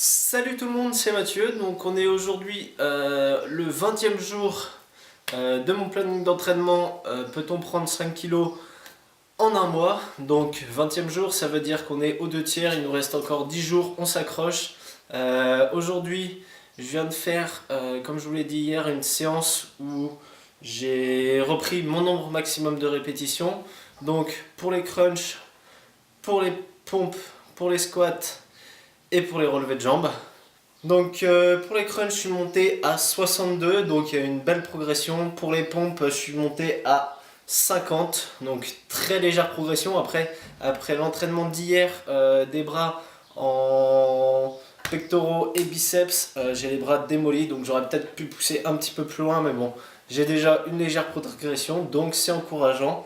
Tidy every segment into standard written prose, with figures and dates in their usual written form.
Salut tout le monde, c'est Mathieu. Donc on est aujourd'hui le 20e jour de mon planning d'entraînement. Peut-on prendre 5 kilos en un mois? Donc 20e jour, ça veut dire qu'on est aux 2 tiers. Il nous reste encore 10 jours, on s'accroche. Aujourd'hui, je viens de faire, comme je vous l'ai dit hier, une séance où j'ai repris mon nombre maximum de répétitions. Donc pour les crunchs, pour les pompes, pour les squats et pour les relevés de jambes. Donc pour les crunchs, je suis monté à 62, donc il y a une belle progression. Pour les pompes, je suis monté à 50, donc très légère progression. Après l'entraînement d'hier des bras en pectoraux et biceps, j'ai les bras démolis, donc j'aurais peut-être pu pousser un petit peu plus loin, mais bon, j'ai déjà une légère progression, donc c'est encourageant.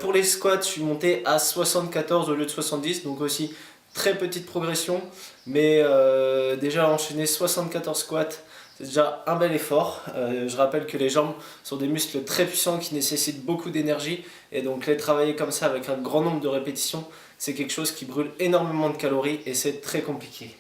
Pour les squats, je suis monté à 74 au lieu de 70, donc aussi très petite progression, mais déjà enchaîner 74 squats, c'est déjà un bel effort. Je rappelle que les jambes sont des muscles très puissants qui nécessitent beaucoup d'énergie, et donc les travailler comme ça avec un grand nombre de répétitions, c'est quelque chose qui brûle énormément de calories et c'est très compliqué.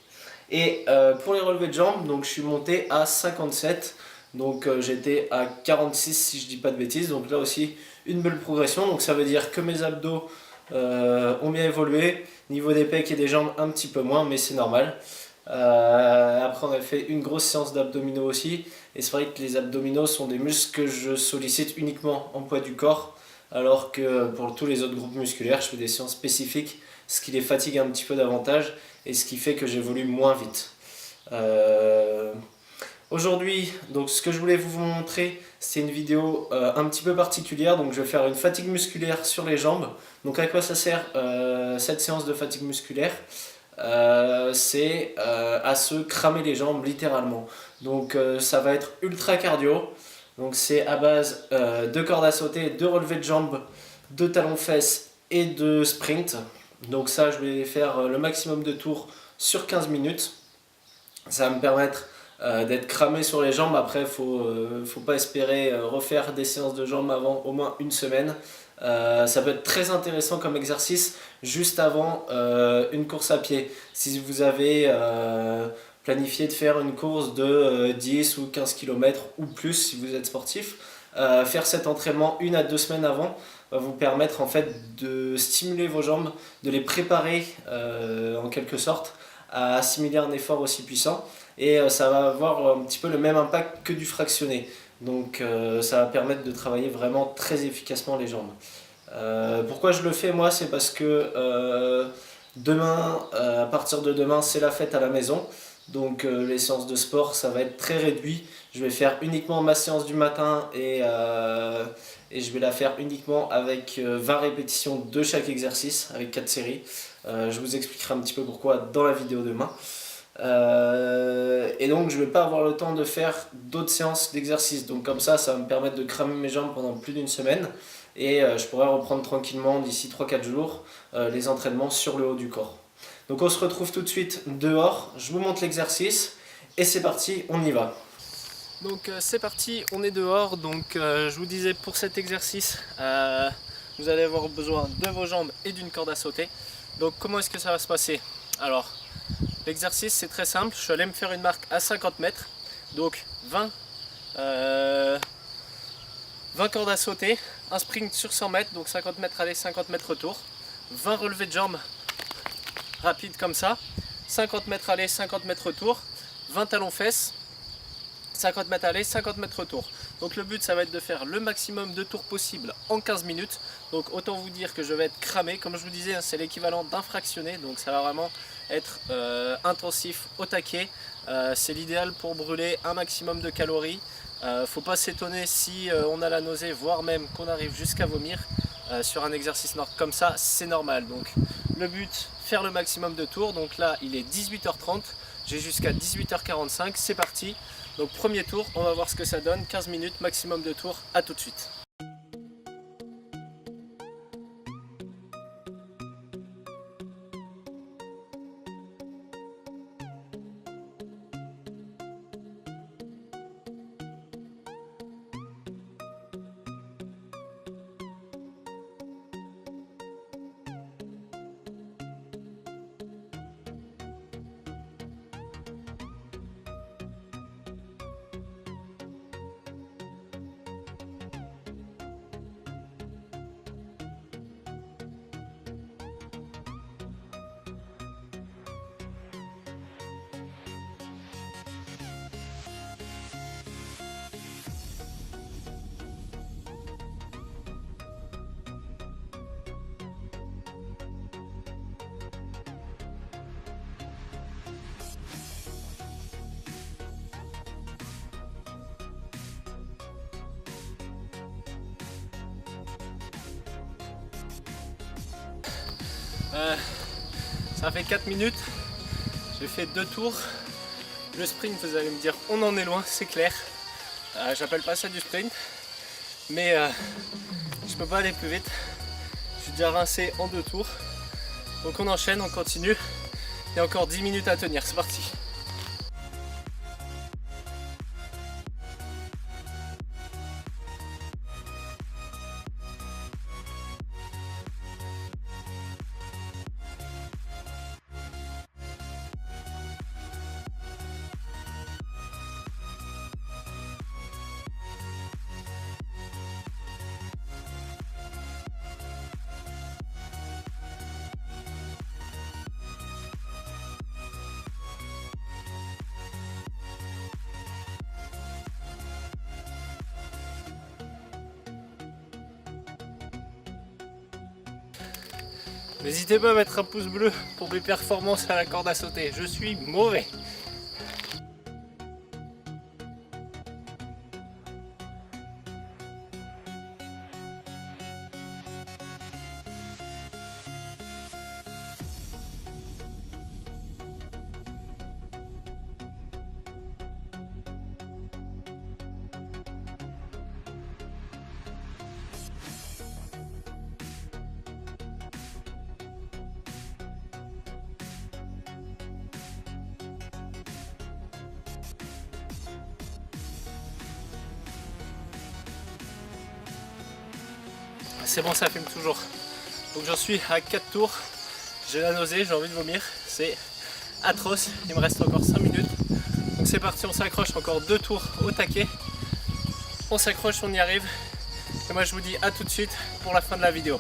Et pour les relevés de jambes, donc je suis monté à 57. Donc j'étais à 46 si je dis pas de bêtises. Donc là aussi une belle progression. Donc ça veut dire que mes abdos ont bien évolué. Niveau des pecs et des jambes un petit peu moins, mais c'est normal. Après on a fait une grosse séance d'abdominaux aussi. Et c'est vrai que les abdominaux sont des muscles que je sollicite uniquement en poids du corps. Alors que pour tous les autres groupes musculaires, je fais des séances spécifiques, ce qui les fatigue un petit peu davantage et ce qui fait que j'évolue moins vite. Euh, Aujourd'hui, donc ce que je voulais vous montrer, c'est une vidéo un petit peu particulière. Donc je vais faire une fatigue musculaire sur les jambes. Donc à quoi ça sert cette séance de fatigue musculaire? C'est à se cramer les jambes littéralement. Donc ça va être ultra cardio. Donc c'est à base de corde à sauter, de relevés de jambes, de talons-fesses et de sprint. Donc ça, je vais faire le maximum de tours sur 15 minutes. Ça va me permettre d'être cramé sur les jambes. Après, faut pas espérer refaire des séances de jambes avant au moins une semaine. Ça peut être très intéressant comme exercice juste avant une course à pied. Si vous avez planifié de faire une course de 10 ou 15 km ou plus si vous êtes sportif, faire cet entraînement 1 à 2 semaines avant va vous permettre en fait de stimuler vos jambes, de les préparer en quelque sorte à assimiler un effort aussi puissant et ça va avoir un petit peu le même impact que du fractionné. Donc ça va permettre de travailler vraiment très efficacement les jambes. Pourquoi je le fais moi? C'est parce que demain, à partir de demain, c'est la fête à la maison. Donc les séances de sport, ça va être très réduit. Je vais faire uniquement ma séance du matin et je vais la faire uniquement avec 20 répétitions de chaque exercice, avec 4 séries. Je vous expliquerai un petit peu pourquoi dans la vidéo demain. Et donc je ne vais pas avoir le temps de faire d'autres séances d'exercice. Donc comme ça va me permettre de cramer mes jambes pendant plus d'une semaine. Et je pourrai reprendre tranquillement d'ici 3-4 jours les entraînements sur le haut du corps. Donc on se retrouve tout de suite dehors, je vous montre l'exercice et c'est parti, on y va. Donc c'est parti, on est dehors. Donc je vous disais pour cet exercice, vous allez avoir besoin de vos jambes et d'une corde à sauter. Donc comment est-ce que ça va se passer? Alors l'exercice c'est très simple, je suis allé me faire une marque à 50 mètres. Donc 20 cordes à sauter, un sprint sur 100 mètres, donc 50 mètres aller, 50 mètres retour, 20 relevés de jambes rapides comme ça, 50 mètres aller, 50 mètres retour, 20 talons fesses, 50 mètres aller, 50 mètres retour. Donc le but ça va être de faire le maximum de tours possible en 15 minutes. Donc autant vous dire que je vais être cramé, comme je vous disais, c'est l'équivalent d'un fractionné, donc ça va vraiment être intensif au taquet. C'est l'idéal pour brûler un maximum de calories. Faut pas s'étonner si on a la nausée, voire même qu'on arrive jusqu'à vomir sur un exercice comme ça, c'est normal. Donc le but, faire le maximum de tours. Donc là il est 18h30, j'ai jusqu'à 18h45, c'est parti. Donc premier tour, on va voir ce que ça donne, 15 minutes maximum de tours, à tout de suite. Ça fait 4 minutes, j'ai fait 2 tours. Le sprint, vous allez me dire, on en est loin, c'est clair. J'appelle pas ça du sprint, mais je peux pas aller plus vite. Je suis déjà rincé en 2 tours. Donc on enchaîne, on continue. Il y a encore 10 minutes à tenir, c'est parti. N'hésitez pas à mettre un pouce bleu pour mes performances à la corde à sauter, je suis mauvais. C'est bon, ça fume toujours. Donc j'en suis à 4 tours. J'ai la nausée, j'ai envie de vomir. C'est atroce. Il me reste encore 5 minutes. Donc c'est parti, on s'accroche encore 2 tours au taquet. On s'accroche, on y arrive. Et moi je vous dis à tout de suite pour la fin de la vidéo.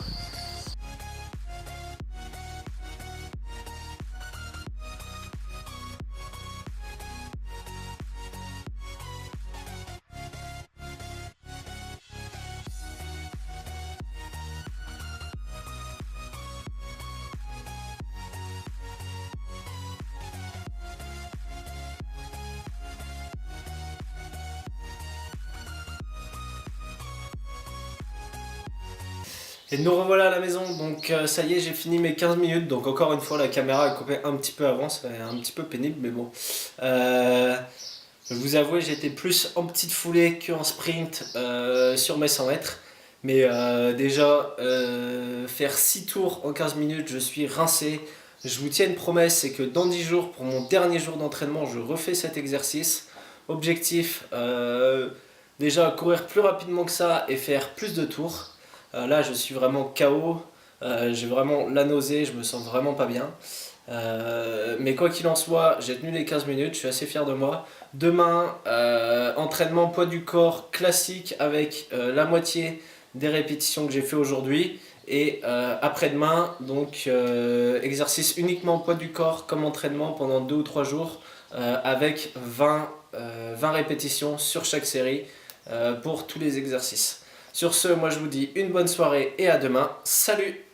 Et nous revoilà à la maison, donc ça y est, j'ai fini mes 15 minutes, donc encore une fois la caméra est coupée un petit peu avant, c'est un petit peu pénible, mais bon. Je vous avoue, j'étais plus en petite foulée qu'en sprint sur mes 100 mètres. Mais déjà, faire 6 tours en 15 minutes, je suis rincé. Je vous tiens une promesse, c'est que dans 10 jours, pour mon dernier jour d'entraînement, je refais cet exercice. Objectif, déjà courir plus rapidement que ça et faire plus de tours. Là, je suis vraiment KO. J'ai vraiment la nausée, je me sens vraiment pas bien. Mais quoi qu'il en soit, j'ai tenu les 15 minutes, je suis assez fier de moi. Demain, entraînement poids du corps classique avec la moitié des répétitions que j'ai fait aujourd'hui. Et après-demain, donc exercice uniquement poids du corps comme entraînement pendant 2 ou 3 jours avec 20 répétitions sur chaque série pour tous les exercices. Sur ce, moi je vous dis une bonne soirée et à demain. Salut!